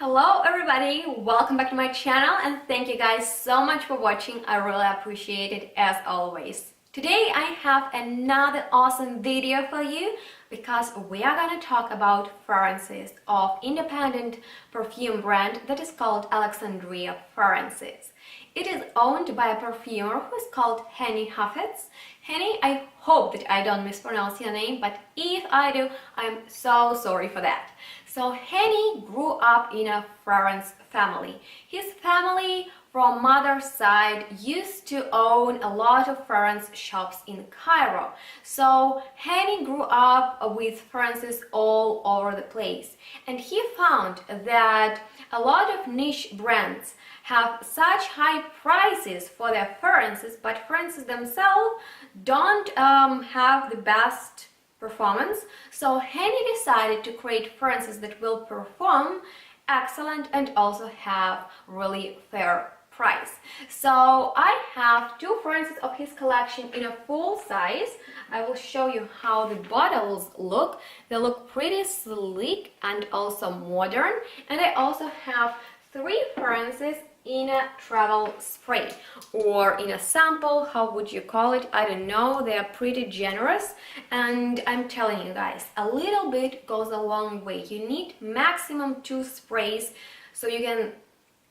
Hello everybody, welcome back to my channel and thank you guys so much for watching. I really appreciate it as always. Today I have another awesome video for you because we are going to talk about fragrances of independent perfume brand that is called Alexandria Fragrances. It is owned by a perfumer who is called Henny Huffetz. Henny, I hope that I don't mispronounce your name, but if I do, I'm so sorry for that. So Henny grew up in a fragrance family. His family from mother's side used to own a lot of fragrance shops in Cairo. So Henny grew up with fragrances all over the place. And he found that a lot of niche brands have such high prices for their fragrances, but fragrances themselves don't have the best performance. So Henny decided to create fragrances that will perform excellent and also have really fair price. So I have two fragrances of his collection in a full size. I will show you how the bottles look. They look pretty sleek and also modern. And I also have three fragrances in a travel spray or in a sample, how would you call it? I don't know. They are pretty generous, and I'm telling you guys, a little bit goes a long way. You need maximum 2 sprays so you can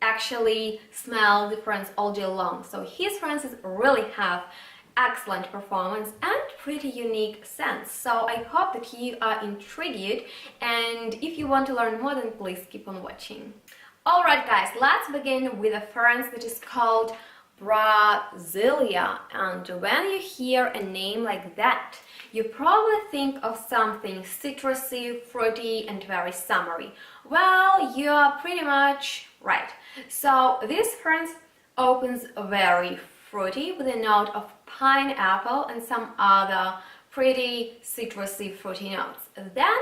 actually smell the fragrance all day long. So his fragrances really have excellent performance and pretty unique scents. So I hope that you are intrigued, and if you want to learn more, then please keep on watching. Alright guys, let's begin with a fragrance that is called Brazilia, and when you hear a name like that, you probably think of something citrusy, fruity and very summery. Well, you are pretty much right. So this fragrance opens very fruity with a note of pineapple and some other pretty citrusy, fruity notes. Then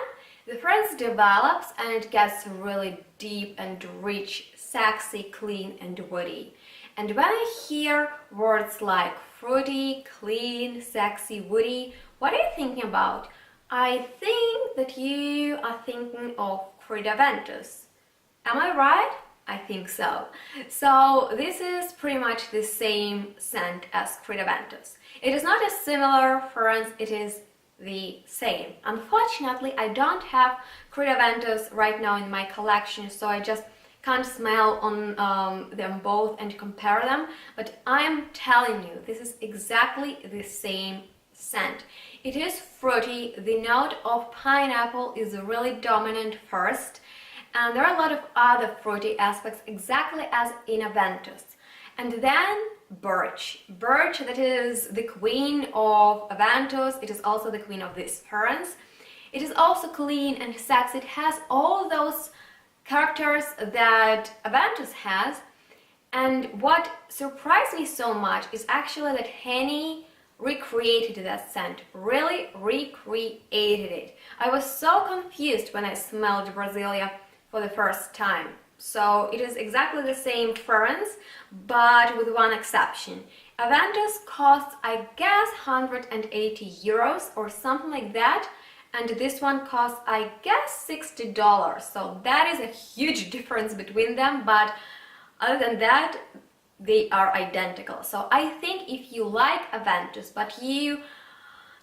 the fragrance develops and it gets really deep and rich, sexy, clean and woody. And when I hear words like fruity, clean, sexy, woody, what are you thinking about? I think that you are thinking of Creed Aventus. Am I right? I think so. So this is pretty much the same scent as Creed Aventus. It is not a similar fragrance, it is the same. Unfortunately, I don't have Creed Aventus right now in my collection, so I just can't smell on them both and compare them, but I'm telling you, this is exactly the same scent. It is fruity, the note of pineapple is really dominant first, and there are a lot of other fruity aspects exactly as in Aventus. And then birch. Birch, that is the queen of Aventus, it is also the queen of this fragrance. It is also clean and sexy. It has all those characters that Aventus has. And what surprised me so much is actually that Henny recreated that scent, really recreated it. I was so confused when I smelled Brasilia for the first time. So it is exactly the same fragrance, but with one exception. Aventus costs, I guess, 180 euros or something like that, and this one costs, I guess, $60. So that is a huge difference between them, but other than that, they are identical. So I think if you like Aventus, but you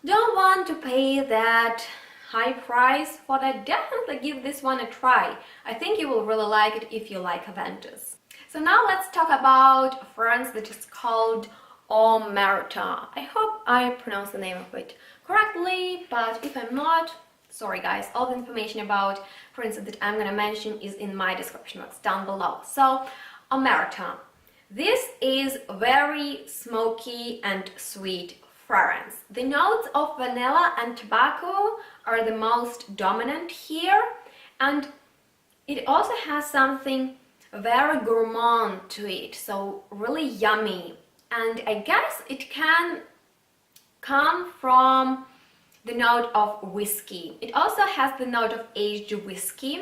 don't want to pay that high price for that, definitely give this one a try. I think you will really like it if you like Aventus. So now let's talk about a fragrance that is called Omerta. I hope I pronounced the name of it correctly, but if I'm not, sorry guys, all the information about fragrances that I'm gonna mention is in my description box down below. So Omerta. This is very smoky and sweet fragrance. The notes of vanilla and tobacco are the most dominant here, and it also has something very gourmand to it, so really yummy. And I guess it can come from the note of whiskey. It also has the note of aged whiskey,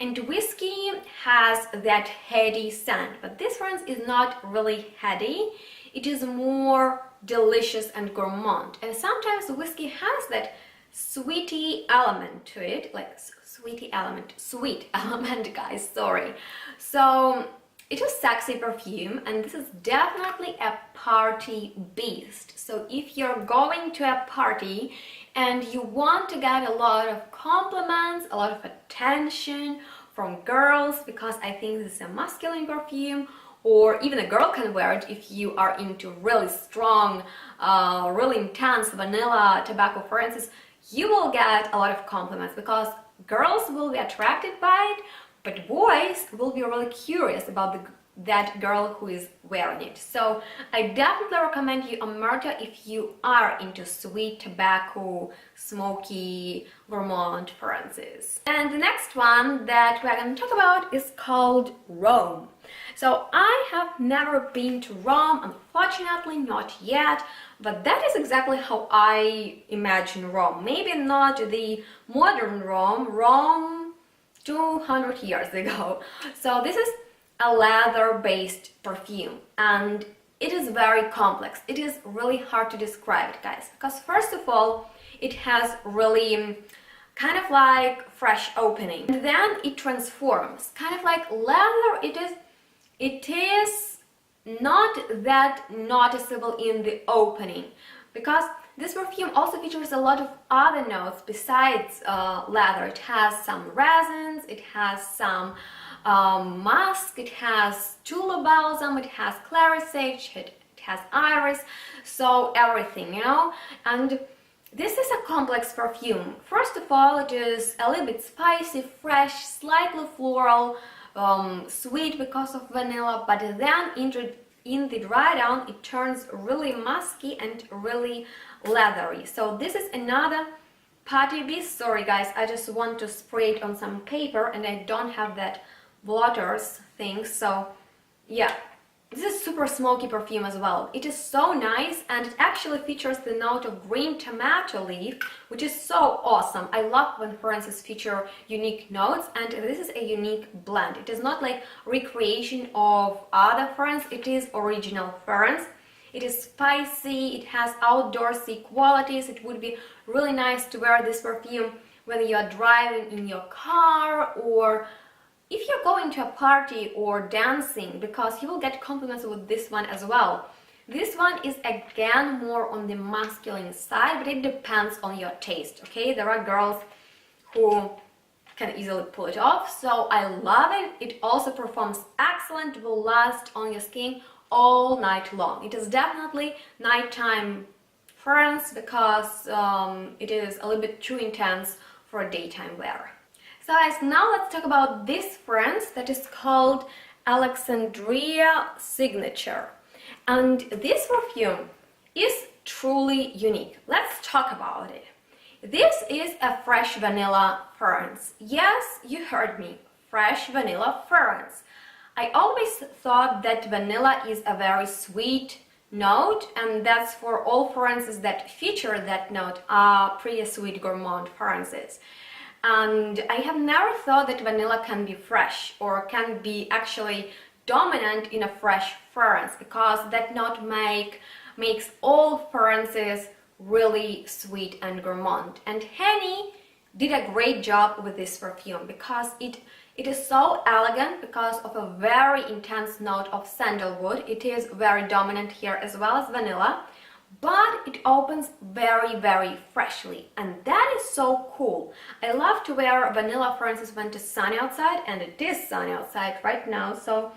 and whiskey has that heady scent, but this fragrance is not really heady. It is more delicious and gourmand, and sometimes whiskey has that sweety element to it, like sweet element, guys, sorry. So it is sexy perfume, and this is definitely a party beast. So if you're going to a party and you want to get a lot of compliments, a lot of attention from girls, because I think this is a masculine perfume, or even a girl can wear it if you are into really strong, really intense vanilla tobacco fragrances, you will get a lot of compliments because girls will be attracted by it, but boys will be really curious about that girl who is wearing it. So I definitely recommend you Omerta if you are into sweet tobacco, smoky, gourmand fragrances. And the next one that we're going to talk about is called Rome. So I have never been to Rome, unfortunately not yet, but that is exactly how I imagine Rome. Maybe not the modern Rome 200 years ago. So this is a leather-based perfume, and it is very complex. It is really hard to describe it, guys, because first of all, it has really kind of like fresh opening, and then it transforms, kind of like leather. It is not that noticeable in the opening, because this perfume also features a lot of other notes besides leather. It has some resins, it has some musk, it has tulip balsam, it has clary sage, it has iris, so everything, you know. And this is a complex perfume. First of all, it is a little bit spicy, fresh, slightly floral, sweet because of vanilla, but then in the dry down it turns really musky and really leathery. So this is another party beast. Sorry guys, I just want to spray it on some paper and I don't have that blotters thing, so yeah, this is super smoky perfume as well. It is so nice, and it actually features the note of green tomato leaf, which is so awesome. I love when fragrances feature unique notes, and this is a unique blend. It is not like recreation of other fragrance, it is original fragrance. It is spicy, it has outdoorsy qualities. It would be really nice to wear this perfume when you are driving in your car, or if you're going to a party or dancing, because you will get compliments with this one as well. This one is again more on the masculine side, but it depends on your taste, okay? There are girls who can easily pull it off, so I love it. It also performs excellent, it will last on your skin all night long. It is definitely nighttime fragrance because it is a little bit too intense for a daytime wear. So guys, now let's talk about this fragrance that is called Alexandria Signature. And this perfume is truly unique. Let's talk about it. This is a fresh vanilla fragrance. Yes, you heard me, fresh vanilla fragrance. I always thought that vanilla is a very sweet note, and that's for all fragrances that feature that note are pretty sweet gourmand fragrances. And I have never thought that vanilla can be fresh or can be actually dominant in a fresh fragrance, because that note makes all fragrances really sweet and gourmand. And Henny did a great job with this perfume because it is so elegant because of a very intense note of sandalwood. It is very dominant here as well as vanilla, but it opens very, very freshly, and that is so cool. I love to wear vanilla fragrances when it is sunny outside, and it is sunny outside right now. So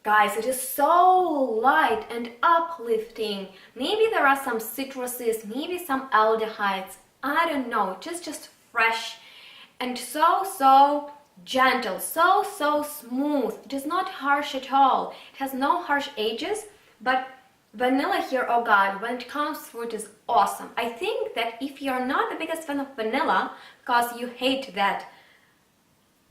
guys, it is so light and uplifting. Maybe there are some citruses, maybe some aldehydes, I don't know, just fresh and so gentle, so smooth. It is not harsh at all. It has no harsh edges, but vanilla here, oh god, when it comes through, it is awesome. I think that if you're not the biggest fan of vanilla, because you hate that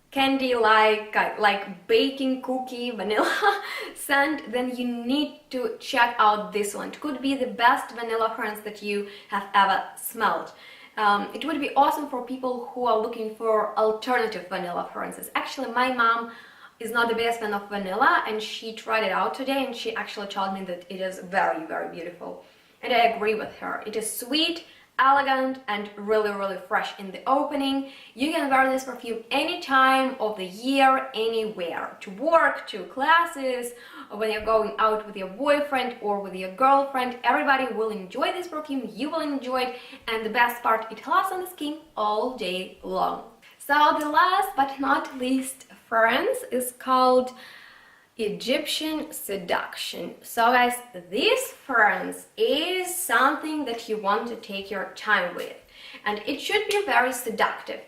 candy like baking cookie vanilla scent, then you need to check out this one. It could be the best vanilla fragrance that you have ever smelled. It would be awesome for people who are looking for alternative vanilla fragrances. Actually, my mom is not the biggest fan of vanilla, and she tried it out today, and she actually told me that it is very, very beautiful. And I agree with her. It is sweet, elegant and really fresh in the opening. You can wear this perfume any time of the year, anywhere, to work, to classes, or when you're going out with your boyfriend or with your girlfriend. Everybody will enjoy this perfume, you will enjoy it, and the best part, it lasts on the skin all day long. So the last but not least fragrance is called Egyptian Seduction. So guys, this fragrance is something that you want to take your time with, and it should be very seductive.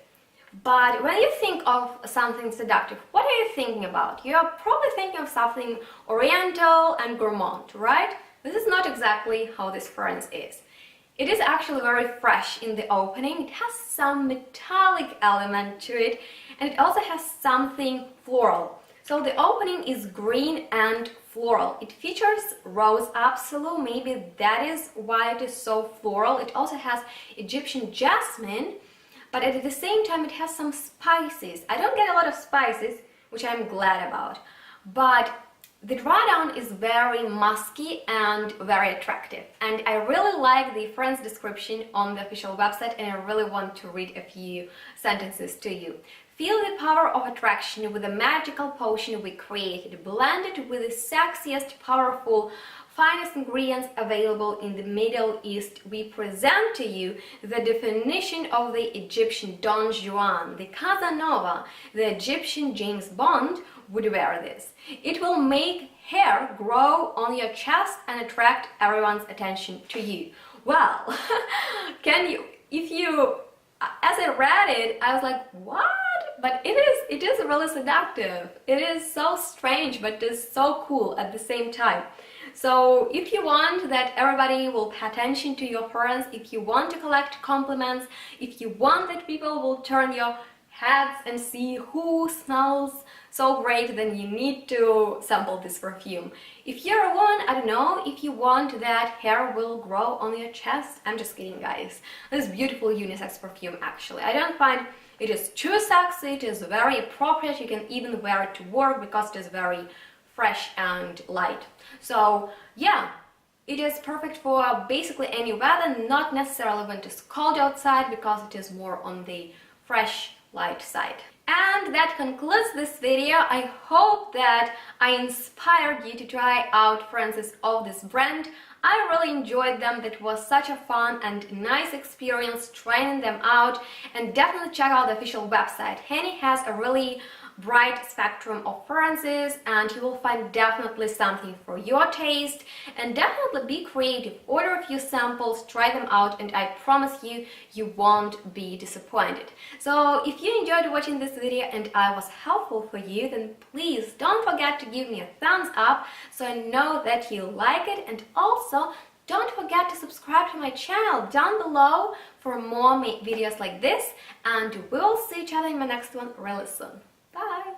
But when you think of something seductive, what are you thinking about? You're probably thinking of something oriental and gourmand, right? This is not exactly how this fragrance is. It is actually very fresh in the opening. It has some metallic element to it, and it also has something floral. So the opening is green and floral. It features rose absolute, maybe that is why it is so floral. It also has Egyptian jasmine, but at the same time it has some spices. I don't get a lot of spices, which I'm glad about, but the dry down is very musky and very attractive. And I really like the fragrance description on the official website, and I really want to read a few sentences to you. Feel the power of attraction with the magical potion we created, blended with the sexiest, powerful, finest ingredients available in the Middle East. We present to you the definition of the Egyptian Don Juan, the Casanova, the Egyptian James Bond would wear this. It will make hair grow on your chest and attract everyone's attention to you. Well, as I read it, I was like, what? But it is really seductive. It is so strange, but it is so cool at the same time. So if you want that everybody will pay attention to your fragrance, if you want to collect compliments, if you want that people will turn your heads and see who smells so great, then you need to sample this perfume. If you're a woman, I don't know, if you want that hair will grow on your chest, I'm just kidding, guys. This beautiful unisex perfume, actually. I don't find it is too sexy, it is very appropriate. You can even wear it to work because it is very fresh and light. So yeah, it is perfect for basically any weather, not necessarily when it is cold outside, because it is more on the fresh, light side. And that concludes this video. I hope that I inspired you to try out fragrances of this brand. I really enjoyed them. That was such a fun and nice experience trying them out. And definitely check out the official website. Henny has a really bright spectrum of fragrances, and you will find definitely something for your taste. And definitely be creative, order a few samples, try them out, and I promise you, you won't be disappointed. So if you enjoyed watching this video and I was helpful for you, then please don't forget to give me a thumbs up so I know that you like it, and also don't forget to subscribe to my channel down below for more videos like this, and we'll see each other in my next one really soon. Bye!